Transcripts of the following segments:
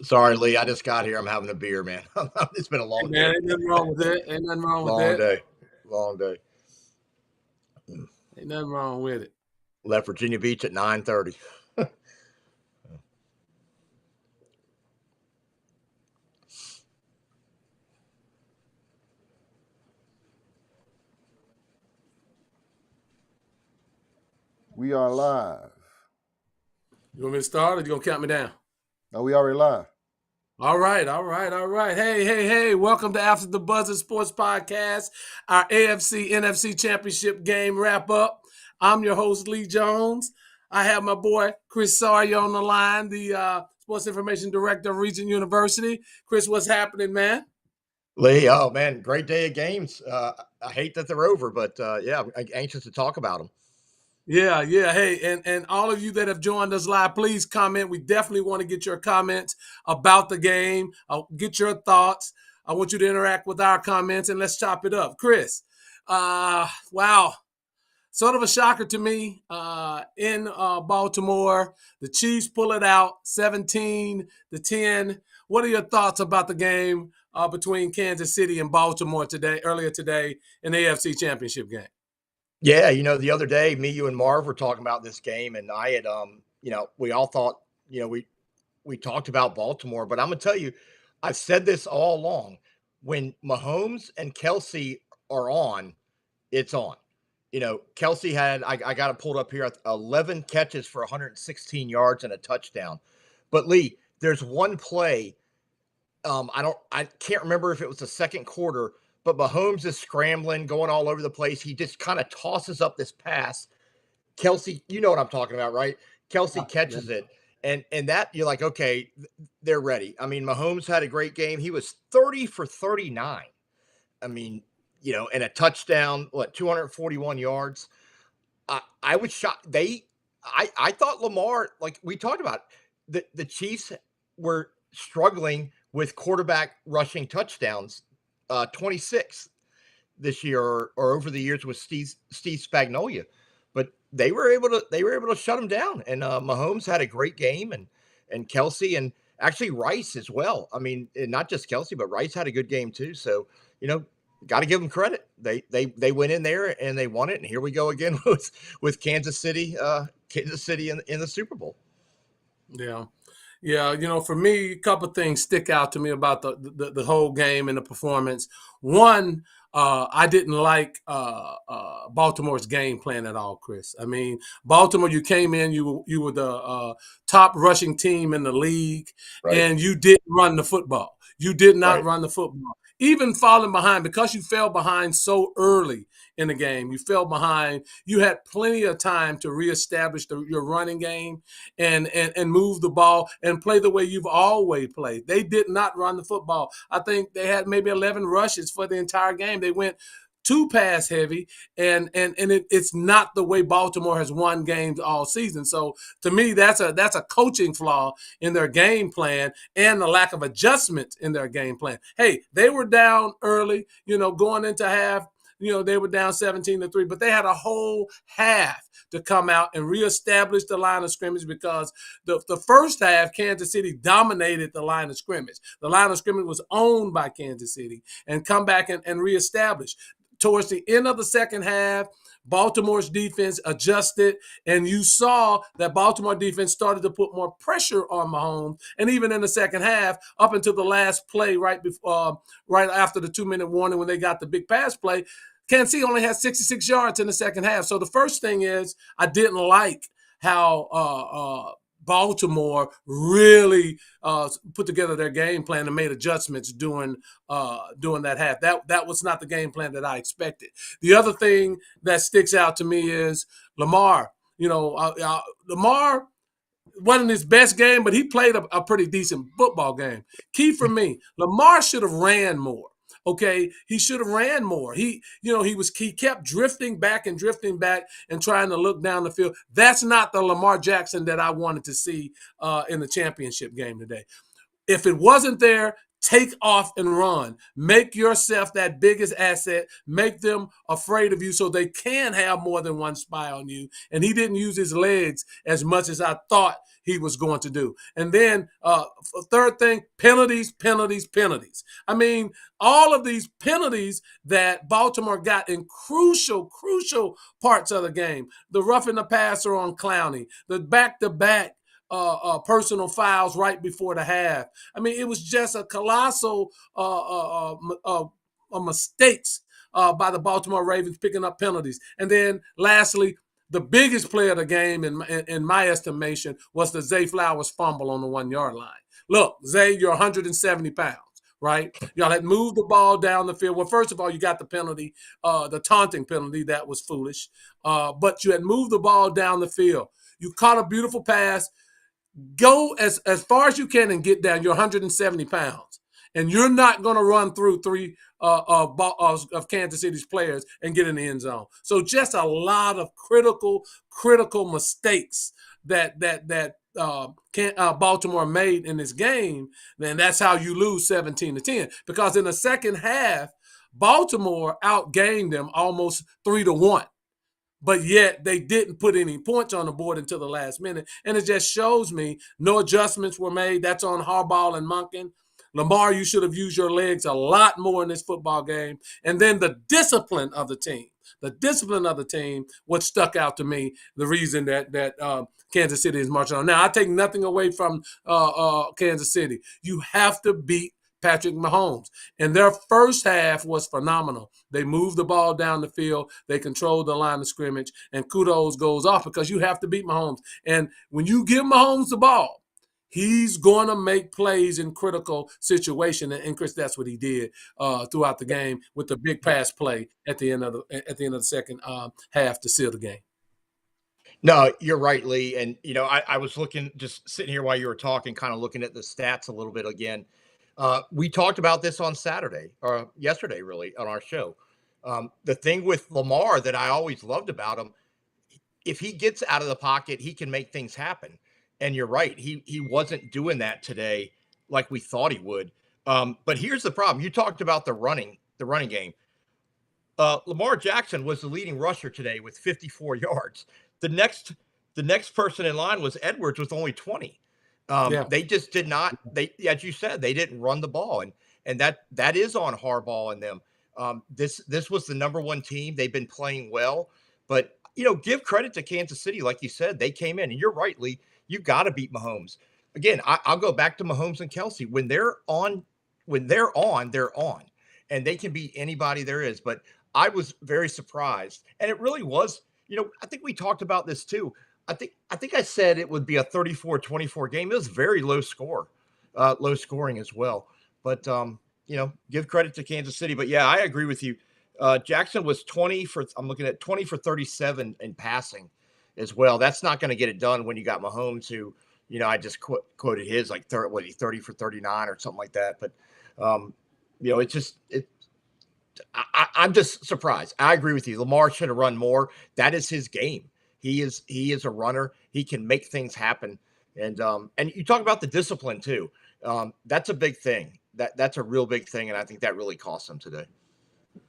Sorry, Lee. I just got here. I'm having a beer, man. It's been a Hey, long man, day. ain't nothing wrong with it. Ain't nothing wrong with Long that. day. Long day. Ain't nothing wrong with it. Left Virginia Beach at 9:30. We are live. You want me to start or you going to count me down? No, we already live. All right. Hey. Welcome to After the Buzzer Sports Podcast, our AFC NFC Championship Game wrap-up. I'm your host, Lee Jones. I have my boy, Chris Sawyer, on the line, the Sports Information Director of Regent University. Chris, what's happening, man? Lee, oh, man, great day of games. I hate that they're over, but yeah, I'm anxious to talk about them. Yeah. Hey, and all of you that have joined us live, please comment. We definitely want to get your comments about the game. Get your thoughts. I want you to interact with our comments, and let's chop it up. Chris, wow. Sort of a shocker to me in Baltimore. The Chiefs pull it out 17-10. What are your thoughts about the game between Kansas City and Baltimore earlier today in the AFC Championship game? Yeah, the other day, me, you, and Marv were talking about this game, and I had, we all thought, we talked about Baltimore, but I'm gonna tell you, I've said this all along. When Mahomes and Kelsey are on, it's on. Kelsey had, I got it pulled up here, 11 catches for 116 yards and a touchdown. But Lee, there's one play. I can't remember if it was the second quarter, but Mahomes is scrambling, going all over the place. He just kind of tosses up this pass. Kelsey, you know what I'm talking about, right? Kelsey catches it. And that you're like, okay, they're ready. I mean, Mahomes had a great game. He was 30 for 39. I mean, and a touchdown, 241 yards. I was shocked. I thought Lamar, like we talked about, the Chiefs were struggling with quarterback rushing touchdowns, 26 this year or over the years with Steve Spagnuolo, but they were able to shut him down. And Mahomes had a great game, and Kelsey, and actually Rice as well. I mean, not just Kelsey, but Rice had a good game too. So got to give them credit. They went in there and they won it, and here we go again with Kansas City in the Super Bowl. Yeah. For me, a couple of things stick out to me about the whole game and the performance. One, I didn't like Baltimore's game plan at all, Chris. I mean, Baltimore, you came in, you were the top rushing team in the league, right, and you didn't run the football. You did not right. run the football. Even falling behind, because you fell behind so early in the game, you fell behind, you had plenty of time to reestablish your running game and move the ball and play the way you've always played. They did not run the football. I think they had maybe 11 rushes for the entire game. They went too pass heavy, and it's not the way Baltimore has won games all season. So to me, that's a coaching flaw in their game plan and the lack of adjustment in their game plan. Hey, they were down early, going into half. They were down 17-3, but they had a whole half to come out and reestablish the line of scrimmage, because the first half, Kansas City dominated the line of scrimmage. The line of scrimmage was owned by Kansas City, and come back and reestablish. Towards the end of the second half, Baltimore's defense adjusted, and you saw that Baltimore defense started to put more pressure on Mahomes. And even in the second half, up until the last play, right after the 2-minute warning when they got the big pass play, Kansas City only had 66 yards in the second half. So the first thing is, I didn't like how Baltimore really put together their game plan and made adjustments during that half. That was not the game plan that I expected. The other thing that sticks out to me is Lamar. Lamar wasn't his best game, but he played a pretty decent football game. Key for me, Lamar should have ran more. Okay, he should have ran more. He kept drifting back and trying to look down the field. That's not the Lamar Jackson that I wanted to see in the championship game today. If it wasn't there, take off and run. Make yourself that biggest asset. Make them afraid of you so they can have more than one spy on you. And he didn't use his legs as much as I thought he was going to do. And then third thing, penalties. I mean, all of these penalties that Baltimore got in crucial parts of the game. The roughing the passer on Clowney, the back-to-back personal fouls right before the half. I mean, it was just a colossal mistakes by the Baltimore Ravens picking up penalties. And then lastly, the biggest play of the game, in my estimation, was the Zay Flowers fumble on the 1 yard line. Look, Zay, you're 170 pounds. Right? Y'all had moved the ball down the field. Well, first of all, you got the penalty, the taunting penalty. That was foolish. But you had moved the ball down the field. You caught a beautiful pass. Go as far as you can and get down. You're 170 pounds. And you're not going to run through three of Kansas City's players and get in the end zone. So just a lot of critical mistakes that Baltimore made in this game. Then that's how you lose 17-10. Because in the second half, Baltimore outgained them almost 3-1. But yet they didn't put any points on the board until the last minute. And it just shows me no adjustments were made. That's on Harbaugh and Monken. Lamar, you should have used your legs a lot more in this football game. And then the discipline of the team. What stuck out to me, the reason that Kansas City is marching on. Now, I take nothing away from Kansas City. You have to beat Patrick Mahomes. And their first half was phenomenal. They moved the ball down the field. They controlled the line of scrimmage. And kudos goes off because you have to beat Mahomes. And when you give Mahomes the ball, he's going to make plays in critical situations. And Chris, that's what he did throughout the game with the big pass play at the end of the second half to seal the game. No, you're right, Lee. And, I was just sitting here while you were talking, kind of looking at the stats a little bit again. We talked about this on Saturday, or yesterday, really, on our show. The thing with Lamar that I always loved about him, if he gets out of the pocket, he can make things happen. And you're right. He wasn't doing that today like we thought he would. But here's the problem. You talked about the running game. Lamar Jackson was the leading rusher today with 54 yards. The next person in line was Edwards with only 20. They just did not. As you said, they didn't run the ball, and that is on Harbaugh and them. This was the number one team. They've been playing well, but give credit to Kansas City, like you said, they came in, and you're right, Lee. You got to beat Mahomes. Again, I'll go back to Mahomes and Kelsey. When they're on, they're on, and they can beat anybody there is. But I was very surprised, and it really was. I think we talked about this too. I think I said it would be a 34-24 game. It was very low scoring as well. But give credit to Kansas City. But yeah, I agree with you. Jackson was 20 for 37 in passing as well. That's not going to get it done when you got Mahomes, who I just quoted his 30 for 39 or something like that. But I'm just surprised. I agree with you. Lamar should have run more. That is his game. He is a runner. He can make things happen. And you talk about the discipline too. That's a big thing. That's a real big thing. And I think that really cost him today.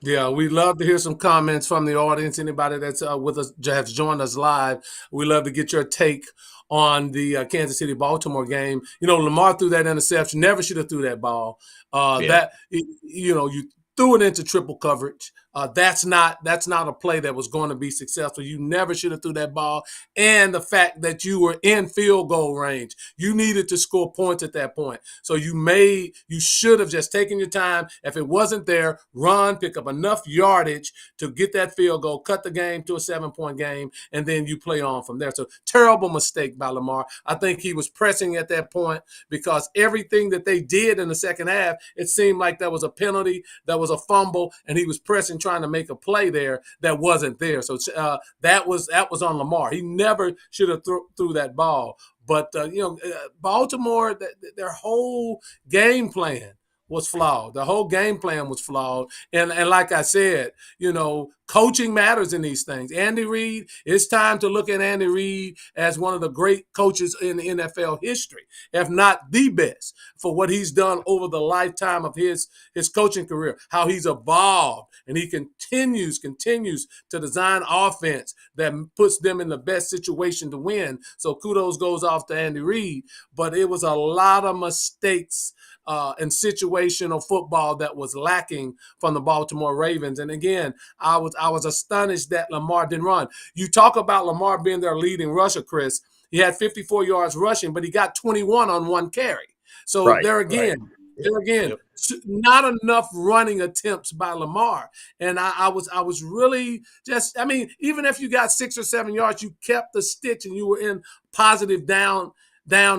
Yeah, we'd love to hear some comments from the audience. Anybody that's with us, has joined us live, we love to get your take on the Kansas City Baltimore game. Lamar threw that interception. Never should have threw that ball. You threw it into triple coverage. That's not a play that was going to be successful. You never should have threw that ball. And the fact that you were in field goal range, you needed to score points at that point. So you should have just taken your time. If it wasn't there, run, pick up enough yardage to get that field goal, cut the game to a 7-point game, and then you play on from there. So terrible mistake by Lamar. I think he was pressing at that point because everything that they did in the second half, it seemed like that was a penalty, that was a fumble, and he was pressing, trying to make a play there that wasn't there. So that was on Lamar. He never should have threw that ball. But Baltimore, their whole game plan was flawed. The whole game plan was flawed. And like I said, coaching matters in these things. Andy Reid, it's time to look at Andy Reid as one of the great coaches in NFL history, if not the best, for what he's done over the lifetime of his coaching career, how he's evolved, and he continues to design offense that puts them in the best situation to win. So kudos goes off to Andy Reid, but it was a lot of mistakes and situational football that was lacking from the Baltimore Ravens. And again, I was astonished that Lamar didn't run. You talk about Lamar being their leading rusher, Chris. He had 54 yards rushing, but he got 21 on one carry. So there again, not enough running attempts by Lamar. And I was really just, I mean, even if you got 6 or 7 yards, you kept the stitch and you were in positive down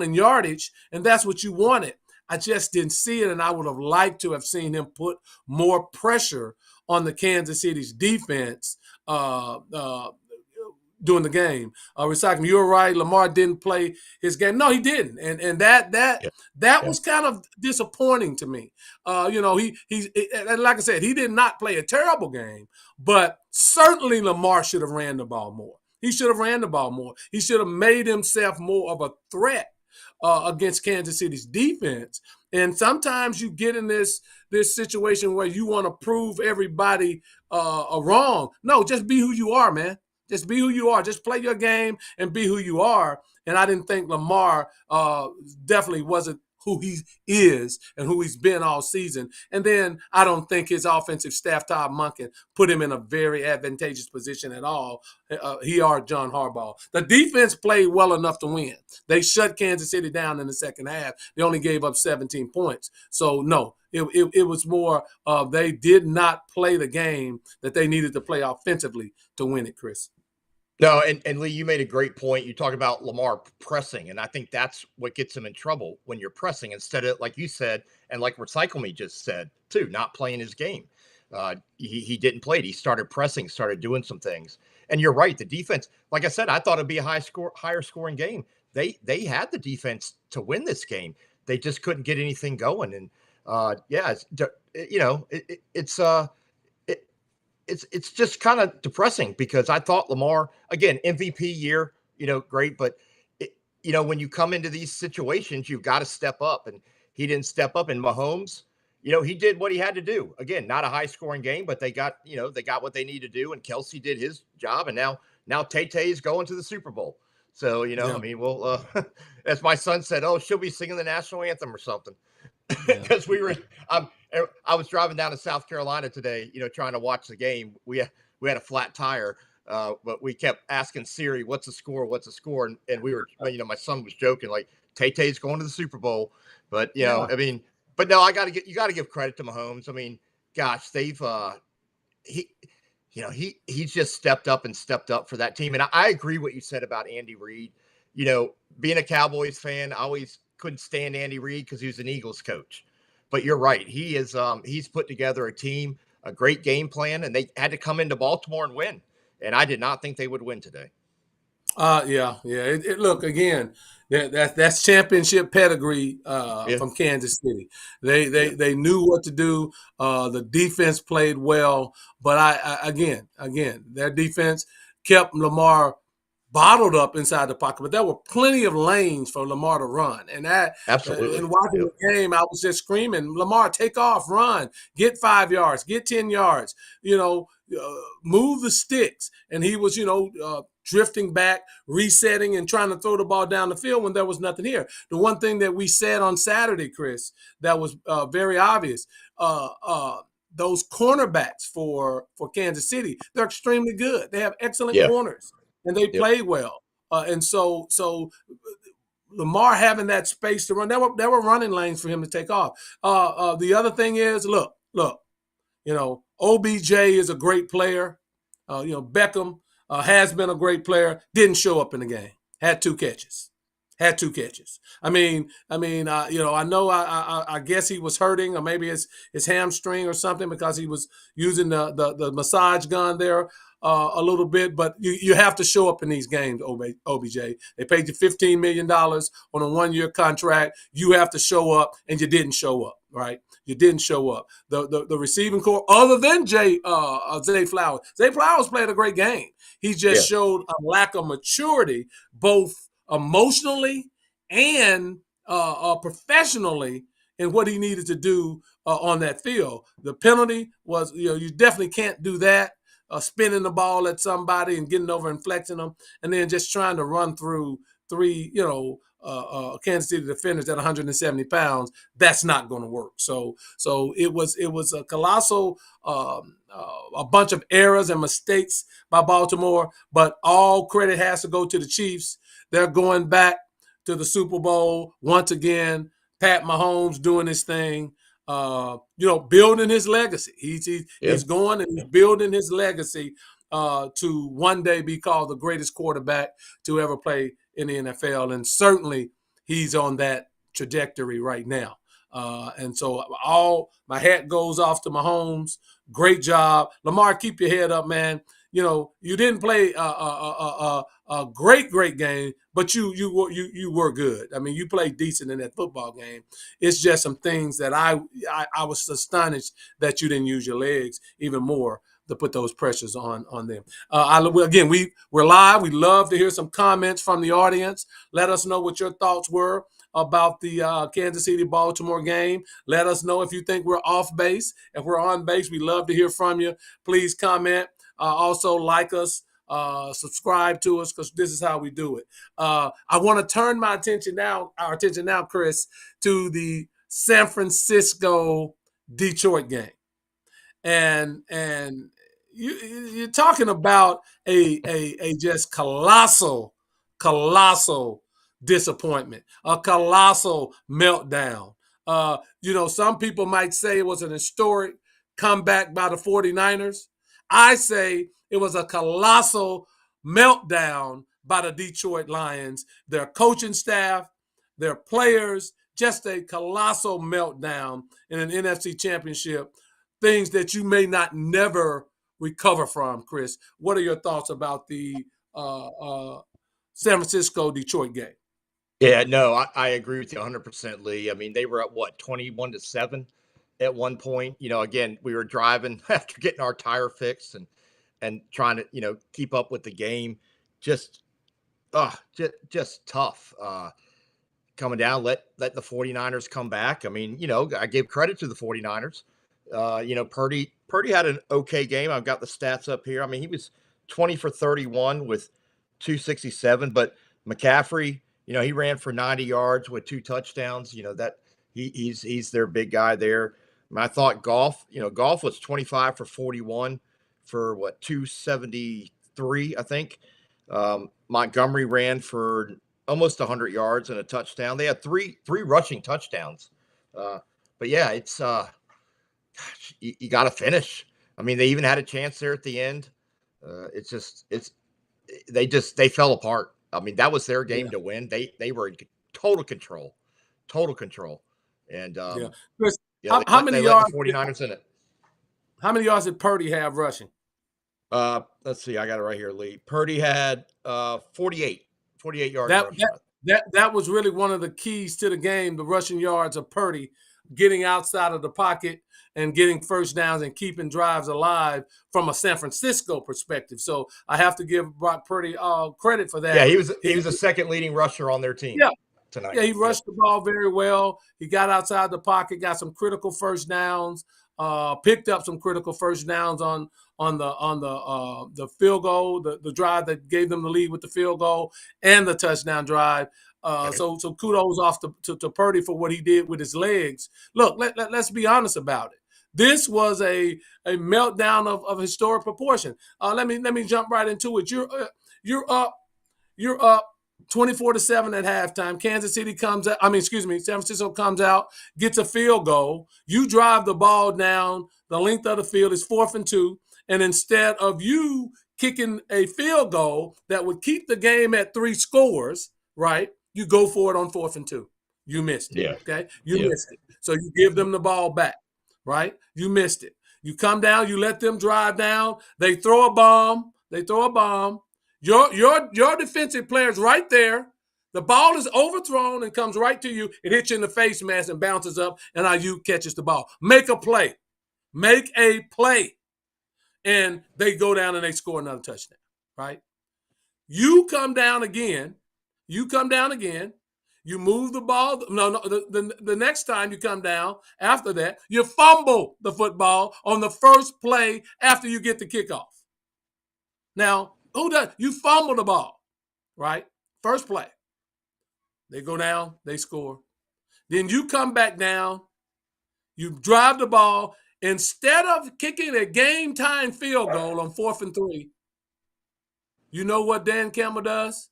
in yardage, and that's what you wanted. I just didn't see it, and I would have liked to have seen him put more pressure on the Kansas City's defense during the game. Recycling, you were right. Lamar didn't play his game. No, he didn't, and that was kind of disappointing to me. He's like I said, he did not play a terrible game, but certainly Lamar should have ran the ball more. He should have ran the ball more. He should have made himself more of a threat against Kansas City's defense. And sometimes you get in this situation where you want to prove everybody wrong. No, just be who you are, man. Just be who you are. Just play your game and be who you are. And I didn't think Lamar definitely wasn't who he is and who he's been all season. And then I don't think his offensive staff, Todd Monken, put him in a very advantageous position at all. He or John Harbaugh. The defense played well enough to win. They shut Kansas City down in the second half. They only gave up 17 points. So, no, it was more they did not play the game that they needed to play offensively to win it, Chris. No, and Lee, you made a great point. You talk about Lamar pressing, and I think that's what gets him in trouble when you're pressing instead of, like you said, and like Recycle Me just said, too, not playing his game. He didn't play it. He started pressing, started doing some things. And you're right, the defense, like I said, I thought it'd be a higher scoring game. They had the defense to win this game. They just couldn't get anything going. And it's just kind of depressing because I thought Lamar, again, MVP year, great. But, when you come into these situations, you've got to step up. And he didn't step up. And Mahomes, he did what he had to do. Again, not a high scoring game, but they got what they need to do. And Kelsey did his job. And now Tay-Tay's going to the Super Bowl. So, I mean, we'll, as my son said, she'll be singing the national anthem or something. Because I was driving down to South Carolina today, trying to watch the game. We had a flat tire, but we kept asking Siri, "What's the score? What's the score?" And we were, my son was joking like Tay-Tay's going to the Super Bowl, but I mean, but no, you got to give credit to Mahomes. I mean, gosh, they've he's just stepped up for that team, and I agree what you said about Andy Reid. Being a Cowboys fan, I always couldn't stand Andy Reid because he was an Eagles coach. But you're right. He is he's put together a team, a great game plan, and they had to come into Baltimore and win. And I did not think they would win today. Look, again, that's championship pedigree from Kansas City. They knew what to do. The defense played well, but again, their defense kept Lamar bottled up inside the pocket, but there were plenty of lanes for Lamar to run. And that, absolutely. And watching the game, I was just screaming, Lamar, take off, run, get 5 yards, get 10 yards, move the sticks. And he was, drifting back, resetting, and trying to throw the ball down the field when there was nothing here. The one thing that we said on Saturday, Chris, that was very obvious, those cornerbacks for Kansas City, they're extremely good. They have excellent corners. And they played well. And so Lamar having that space to run, there were running lanes for him to take off. The other thing is, look, OBJ is a great player. Beckham has been a great player, didn't show up in the game, had two catches. I mean, I know I guess he was hurting, or maybe his hamstring or something, because he was using the massage gun there a little bit, but you have to show up in these games, OBJ. They paid you $15 million on a 1-year contract. You have to show up, and you didn't show up, right? You didn't show up. The receiving core, other than Zay Flowers. Zay Flowers played a great game. He just showed a lack of maturity, both emotionally and professionally, in what he needed to do on that field. The penalty was, you definitely can't do that, spinning the ball at somebody and getting over and flexing them, and then just trying to run through three, Kansas City defenders at 170 pounds. That's not going to work. So it was a colossal, a bunch of errors and mistakes by Baltimore, but all credit has to go to the Chiefs. They're going back to the Super Bowl once again. Pat Mahomes doing his thing, building his legacy. He's going and he's building his legacy to one day be called the greatest quarterback to ever play in the NFL. And certainly he's on that trajectory right now. And so my hat goes off to Mahomes. Great job. Lamar, keep your head up, man. You didn't play a great game, but you were good. I mean, you played decent in that football game. It's just some things that I was astonished that you didn't use your legs even more to put those pressures on them. We're live. We love to hear some comments from the audience. Let us know what your thoughts were about the Kansas City-Baltimore game. Let us know if you think we're off base. If we're on base, we love to hear from you. Please comment. Also like us, subscribe to us, because this is how we do it. I want to turn our attention now, Chris, to the San Francisco-Detroit game. And you're talking about a just colossal disappointment, a colossal meltdown. Some people might say it was an historic comeback by the 49ers. I say it was a colossal meltdown by the Detroit Lions, their coaching staff, their players, just a colossal meltdown in an NFC Championship, things that you may not never recover from, Chris. What are your thoughts about the San Francisco-Detroit game? Yeah, no, I agree with you 100%, Lee. I mean, they were at 21-7 at one point. Again, we were driving after getting our tire fixed and trying to, keep up with the game. Just tough. Coming down, let the 49ers come back. I mean, I gave credit to the 49ers. Purdy had an okay game. I've got the stats up here. I mean, he was 20 for 31 with 267, but McCaffrey, he ran for 90 yards with 2 touchdowns. That he's their big guy there. I thought Goff was 25 for 41 for 273, I think. Montgomery ran for almost 100 yards and a touchdown. They had three rushing touchdowns. But yeah, it's you got to finish. I mean, they even had a chance there at the end. They fell apart. I mean, that was their game to win. They were in total control. And Chris, how many yards? The 49ers in it. How many yards did Purdy have rushing? Let's see. I got it right here, Lee. Purdy had 48 yards. That was really one of the keys to the game, the rushing yards of Purdy, getting outside of the pocket and getting first downs and keeping drives alive from a San Francisco perspective. So I have to give Brock Purdy credit for that. Yeah, he was the second leading rusher on their team. Tonight. Yeah, he rushed the ball very well. He got outside the pocket, got some critical first downs, picked up some critical first downs on the field goal, the drive that gave them the lead with the field goal, and the touchdown drive. So kudos off to Purdy for what he did with his legs. Look, let's be honest about it. This was a meltdown of historic proportion. Let me jump right into it. You're up 24-7 at halftime. San Francisco comes out, gets a field goal. You drive the ball down the length of the field. It's 4th and 2. And instead of you kicking a field goal that would keep the game at 3 scores, right, you go for it on 4th and 2. You missed it. Okay? You missed it. So you give them the ball back, right? You missed it. You come down, you let them drive down. They throw a bomb. They throw a bomb. Your defensive player's right there. The ball is overthrown and comes right to you. It hits you in the face mask and bounces up, and IU catches the ball. Make a play. Make a play. And they go down and they score another touchdown, right? You come down again. You move the ball. No, the next time you come down after that, you fumble the football on the first play after you get the kickoff. Now, who does? You fumble the ball, right? First play. They go down, they score. Then you come back down, you drive the ball. Instead of kicking a game-time field goal on 4th and 3, you know what Dan Campbell does?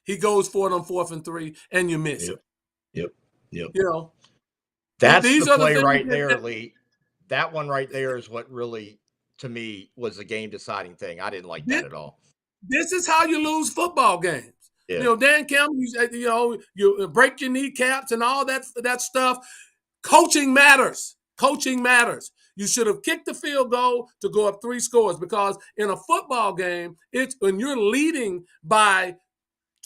He goes for it on 4th and 3, and you miss it. Yep. You know, that's these the are play the right there, Lee. That one right there is what really, to me, was the game-deciding thing. I didn't like that at all. This is how you lose football games. Yeah. You know, Dan Campbell, you break your kneecaps and all that stuff. Coaching matters. Coaching matters. You should have kicked the field goal to go up 3 scores, because in a football game, it's when you're leading by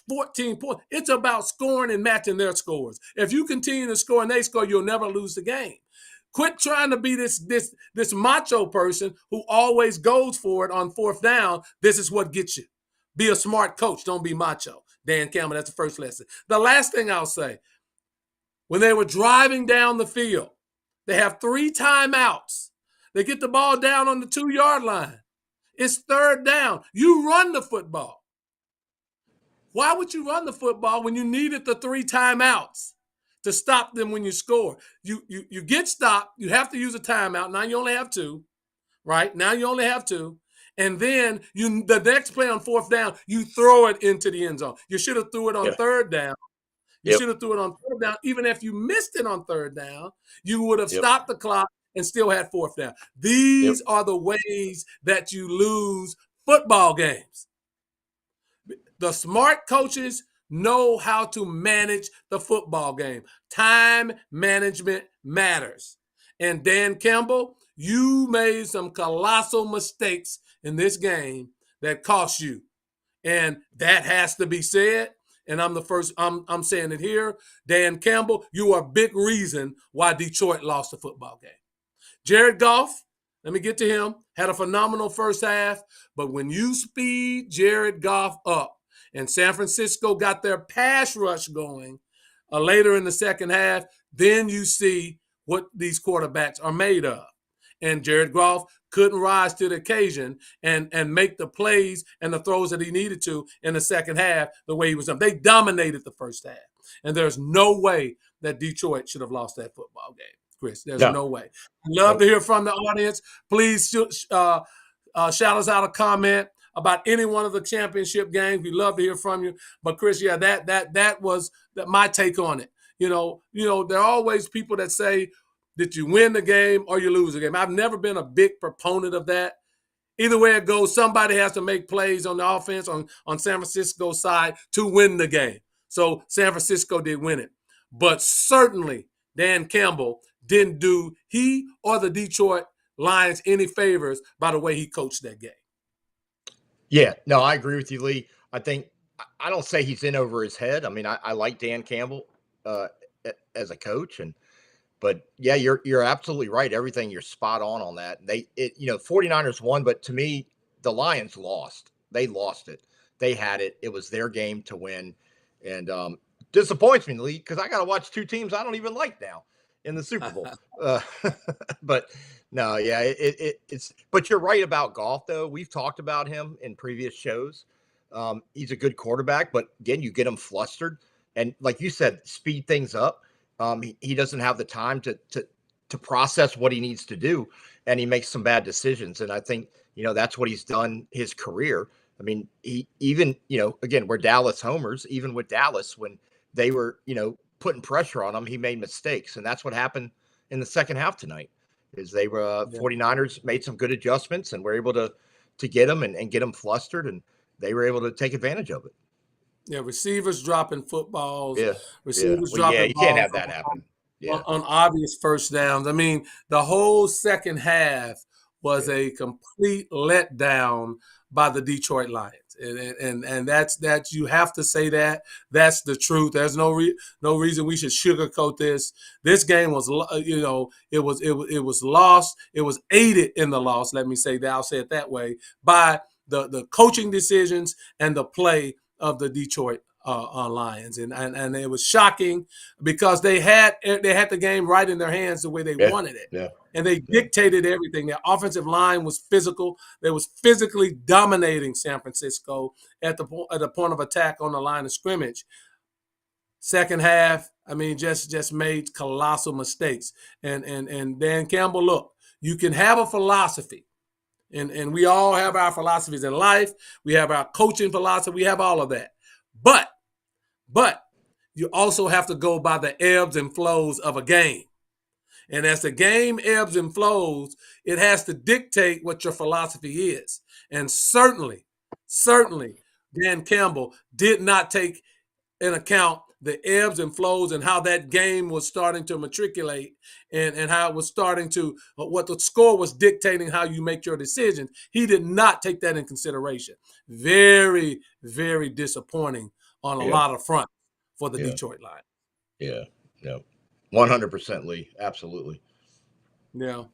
14 points, it's about scoring and matching their scores. If you continue to score and they score, you'll never lose the game. Quit trying to be this macho person who always goes for it on 4th down. This is what gets you. Be a smart coach. Don't be macho. Dan Campbell, that's the first lesson. The last thing I'll say, when they were driving down the field, they have 3 timeouts. They get the ball down on the 2-yard line. It's 3rd down. You run the football. Why would you run the football when you needed the 3 timeouts to stop them when you score? You get stopped. You have to use a timeout. Now you only have 2, right? Now you only have 2. And then the next play on 4th down, you throw it into the end zone. You should have threw it on 3rd down. You should have threw it on 3rd down. Even if you missed it on 3rd down, you would have stopped the clock and still had 4th down. These are the ways that you lose football games. The smart coaches know how to manage the football game. Time management matters. And Dan Campbell, you made some colossal mistakes in this game that cost you. And that has to be said. And I'm saying it here. Dan Campbell, you are a big reason why Detroit lost the football game. Jared Goff, let me get to him, had a phenomenal first half. But when you speed Jared Goff up, and San Francisco got their pass rush going later in the second half, then you see what these quarterbacks are made of. And Jared Goff couldn't rise to the occasion and make the plays and the throws that he needed to in the second half the way he was done. They dominated the first half. And there's no way that Detroit should have lost that football game, Chris. There's no way. Love to hear from the audience. Please shout us out a comment about any one of the championship games. We love to hear from you. But Chris, that was my take on it. You know, there are always people that say that you win the game or you lose the game. I've never been a big proponent of that. Either way it goes, somebody has to make plays on the offense on San Francisco's side to win the game. So San Francisco did win it. But certainly Dan Campbell didn't do he or the Detroit Lions any favors by the way he coached that game. Yeah, no, I agree with you, Lee. I don't say he's in over his head. I mean, I like Dan Campbell as a coach, but yeah, you're absolutely right. Everything, you're spot on that. 49ers won, but to me, the Lions lost. They lost it. They had it. It was their game to win, and disappoints me, Lee, because I got to watch 2 teams I don't even like now in the Super Bowl. But no, yeah, it's. But you're right about Goff, though. We've talked about him in previous shows. He's a good quarterback, but again, you get him flustered, and like you said, speed things up. He doesn't have the time to process what he needs to do, and he makes some bad decisions. And I think that's what he's done his career. I mean, he even again, we're Dallas homers. Even with Dallas, when they were putting pressure on him, he made mistakes, and that's what happened in the second half tonight. Is they were 49ers made some good adjustments and were able to get him and get him flustered, and they were able to take advantage of it. Yeah, receivers dropping footballs. Yeah, receivers dropping you balls can't have that happen. On obvious first downs. I mean, the whole second half was a complete letdown by the Detroit Lions. And that's you have to say that. That's the truth. There's no reason we should sugarcoat this. This game was, it was lost. It was aided in the loss. Let me say that. I'll say it that way, by the coaching decisions and the play of the Detroit Lions, and it was shocking because they had the game right in their hands the way they wanted it. Yeah. And they dictated everything. Their offensive line was physical. They was physically dominating San Francisco at the point of attack on the line of scrimmage. Second half, just made colossal mistakes. And Dan Campbell, look, you can have a philosophy, and we all have our philosophies in life. We have our coaching philosophy. We have all of that. But you also have to go by the ebbs and flows of a game. And as the game ebbs and flows, it has to dictate what your philosophy is. And certainly, Dan Campbell did not take in account the ebbs and flows and how that game was starting to matriculate and how it was starting to, what the score was dictating how you make your decisions. He did not take that in consideration. Very, very disappointing on a lot of fronts for the Detroit Lions. Yeah, no. 100% Lee. Absolutely. Yeah.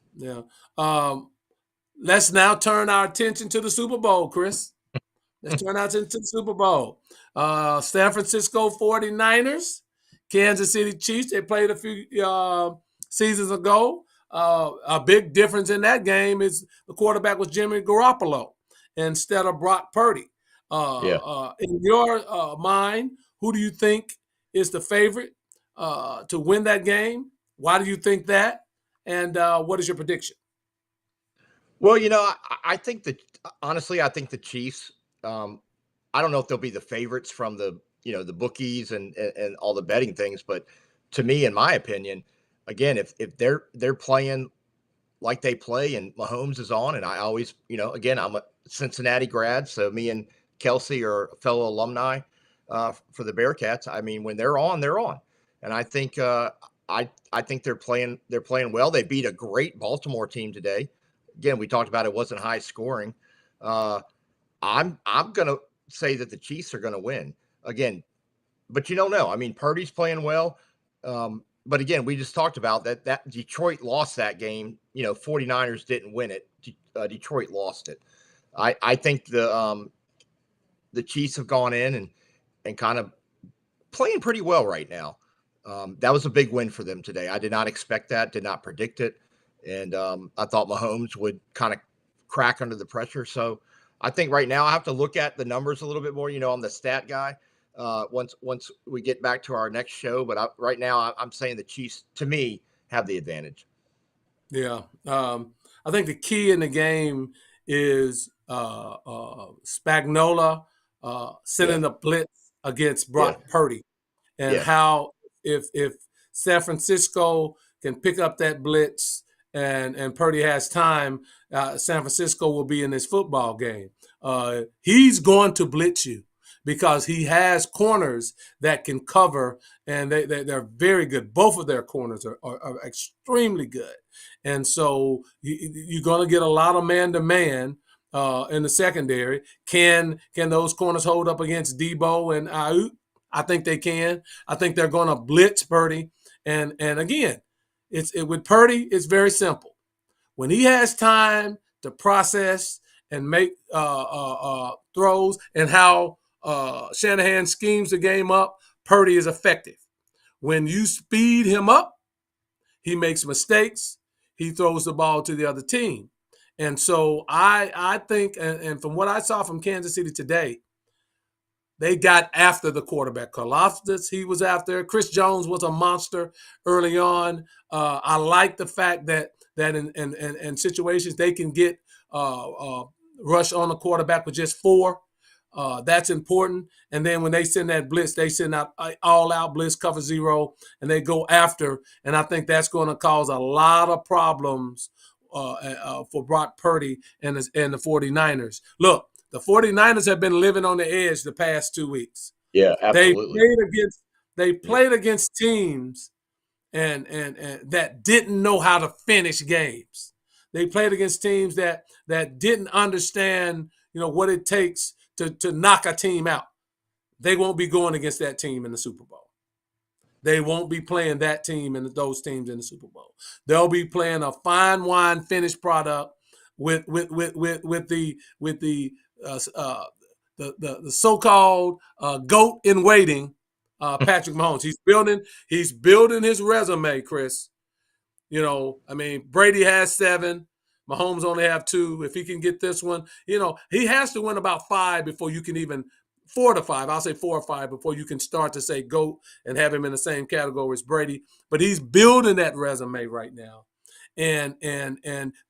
Let's now turn our attention to the Super Bowl, Chris. Let's turn our attention to the Super Bowl. San Francisco 49ers, Kansas City Chiefs. They played a few seasons ago. A big difference in that game is the quarterback was Jimmy Garoppolo instead of Brock Purdy. In your mind, who do you think is the favorite to win that game? Why do you think that? And what is your prediction? Well, I think honestly, I think the Chiefs, I don't know if they'll be the favorites from the bookies and all the betting things, but to me, in my opinion, again, if they're playing like they play and Mahomes is on, and I always, again, I'm a Cincinnati grad, so me and Kelsey are fellow alumni for the Bearcats. I mean, when they're on, and I think I think they're playing well. They beat a great Baltimore team today. Again, we talked about it wasn't high scoring. I'm gonna say that the Chiefs are gonna win again, but you don't know. I mean, Purdy's playing well, but again, we just talked about that Detroit lost that game. 49ers didn't win it. Detroit lost it. I think the Chiefs have gone in and kind of playing pretty well right now. That was a big win for them today. I did not expect that, did not predict it. And I thought Mahomes would kind of crack under the pressure. So I think right now I have to look at the numbers a little bit more. I'm the stat guy once we get back to our next show. But right now I'm saying the Chiefs, to me, have the advantage. Yeah. I think the key in the game is Spagnuolo sending the blitz against Brock Purdy, and how if San Francisco can pick up that blitz and Purdy has time, San Francisco will be in this football game. He's going to blitz you because he has corners that can cover, and they're very good. Both of their corners are extremely good. And so you're going to get a lot of man-to-man in the secondary. Can those corners hold up against Debo and Ayuk? I think they can. I think they're going to blitz Purdy. And again, with Purdy, it's very simple. When he has time to process and make throws, and how Shanahan schemes the game up, Purdy is effective. When you speed him up, he makes mistakes. He throws the ball to the other team. And so I think, and from what I saw from Kansas City today, they got after the quarterback. Karlaftis, he was after. Chris Jones was a monster early on. I like the fact that in situations they can get rush on the quarterback with just 4. That's important. And then when they send that blitz, they send out all-out blitz, cover 0, and they go after. And I think that's going to cause a lot of problems for Brock Purdy and the 49ers. Look, the 49ers have been living on the edge the past 2 weeks. Yeah, absolutely. They played against teams and that didn't know how to finish games. They played against teams that didn't understand, what it takes to knock a team out. They won't be going against that team in the Super Bowl. They won't be playing that team and those teams in the Super Bowl. They'll be playing a fine wine finished product with the so-called GOAT in waiting, Patrick Mahomes. He's building his resume, Chris. Brady has 7. Mahomes only have 2. If he can get this one, he has to win about 5 before you can even 4 to 5. I'll say 4 or 5 before you can start to say GOAT and have him in the same category as Brady. But he's building that resume right now. And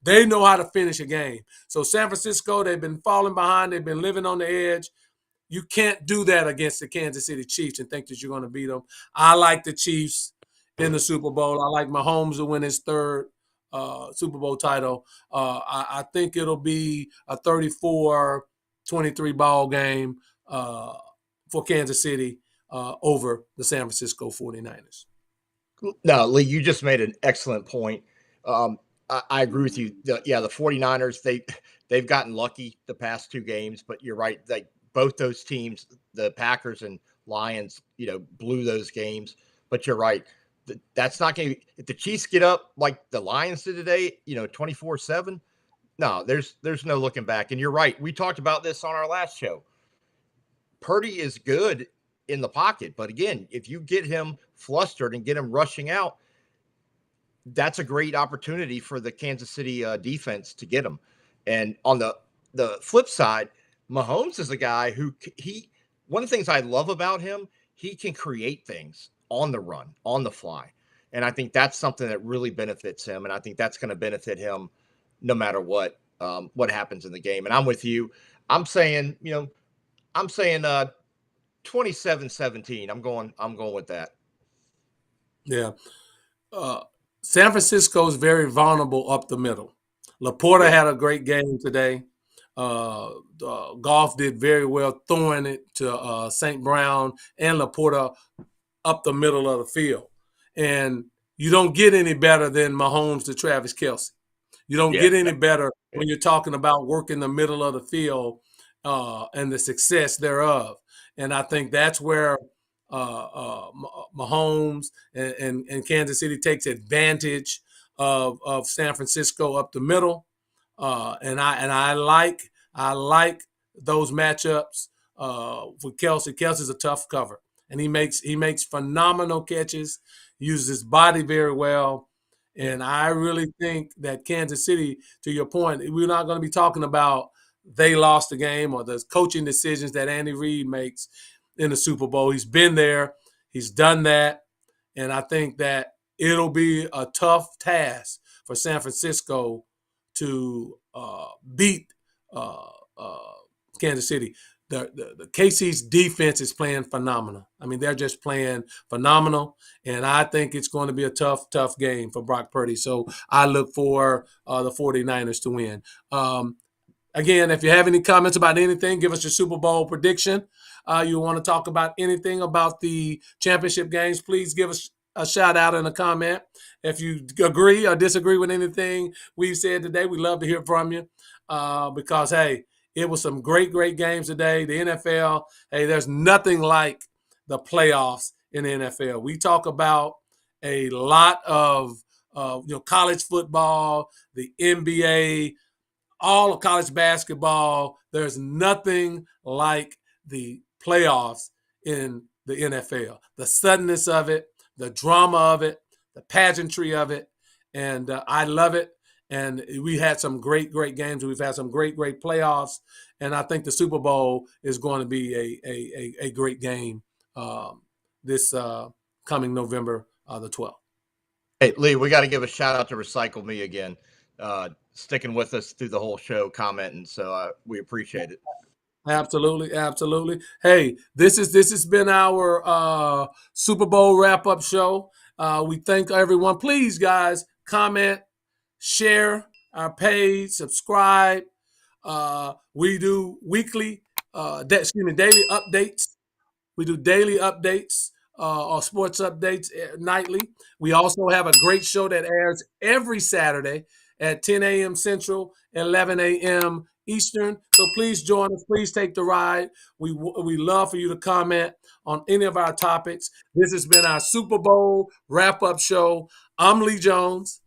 they know how to finish a game. So San Francisco, they've been falling behind. They've been living on the edge. You can't do that against the Kansas City Chiefs and think that you're going to beat them. I like the Chiefs in the Super Bowl. I like Mahomes to win his 3rd Super Bowl title. I think it'll be a 34-23 ball game for Kansas City over the San Francisco 49ers. No, Lee, you just made an excellent point. I agree with you. The 49ers, they've gotten lucky the past 2 games, but you're right. Both those teams, the Packers and Lions, blew those games. But you're right. That's not going to – if the Chiefs get up like the Lions did today, 24-7, no, there's no looking back. And you're right. We talked about this on our last show. Purdy is good in the pocket. But, again, if you get him flustered and get him rushing out, that's a great opportunity for the Kansas City defense to get him. And on the flip side, Mahomes is a guy who one of the things I love about him, he can create things on the run, on the fly. And I think that's something that really benefits him. And I think that's going to benefit him no matter what happens in the game. And I'm with you. I'm saying 27-17. I'm going with that. Yeah. San Francisco is very vulnerable up the middle. Laporta had a great game today. Goff did very well throwing it to St. Brown and Laporta up the middle of the field. And you don't get any better than Mahomes to Travis Kelce. You don't get any better when you're talking about working the middle of the field and the success thereof. And I think that's where Mahomes and Kansas City takes advantage of San Francisco up the middle. And I like those matchups for Kelce. Kelce's a tough cover, and he makes phenomenal catches, uses his body very well. And I really think that Kansas City, to your point, we're not going to be talking about they lost the game or the coaching decisions that Andy Reid makes in the Super Bowl. He's been there. He's done that. And I think that it'll be a tough task for San Francisco to beat Kansas City. The KC's defense is playing phenomenal. I mean, they're just playing phenomenal, and I think it's going to be a tough game for Brock Purdy. So I look for the 49ers to win. Again, if you have any comments about anything, give us your Super Bowl prediction. You want to talk about anything about the championship games, please give us a shout out in a comment. If you agree or disagree with anything we've said today, we'd love to hear from you because, hey, it was some great games today. The NFL, hey, there's nothing like the playoffs in the NFL. We talk about a lot of college football, the NBA, all of college basketball. There's nothing like the playoffs in the NFL. The suddenness of it, the drama of it, the pageantry of it, and I love it. And we had some great games. We've had some great playoffs, and I think the Super Bowl is going to be a great game this coming November the 12th. Hey, Lee, we got to give a shout out to Recycle Me again, sticking with us through the whole show, commenting. So we appreciate it. Absolutely. Hey, this has been our Super Bowl wrap-up show. We thank everyone. Please, guys, comment, share our page, subscribe. We do daily updates. We do daily updates or sports updates nightly. We also have a great show that airs every Saturday at 10 a.m. Central, 11 a.m. Eastern. So please join us. Please take the ride. We love for you to comment on any of our topics. This has been our Super Bowl wrap-up show. I'm Lee Jones.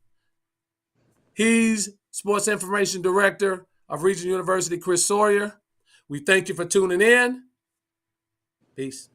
He's Sports Information Director of Regional University, Chris Sawyer. We thank you for tuning in. Peace.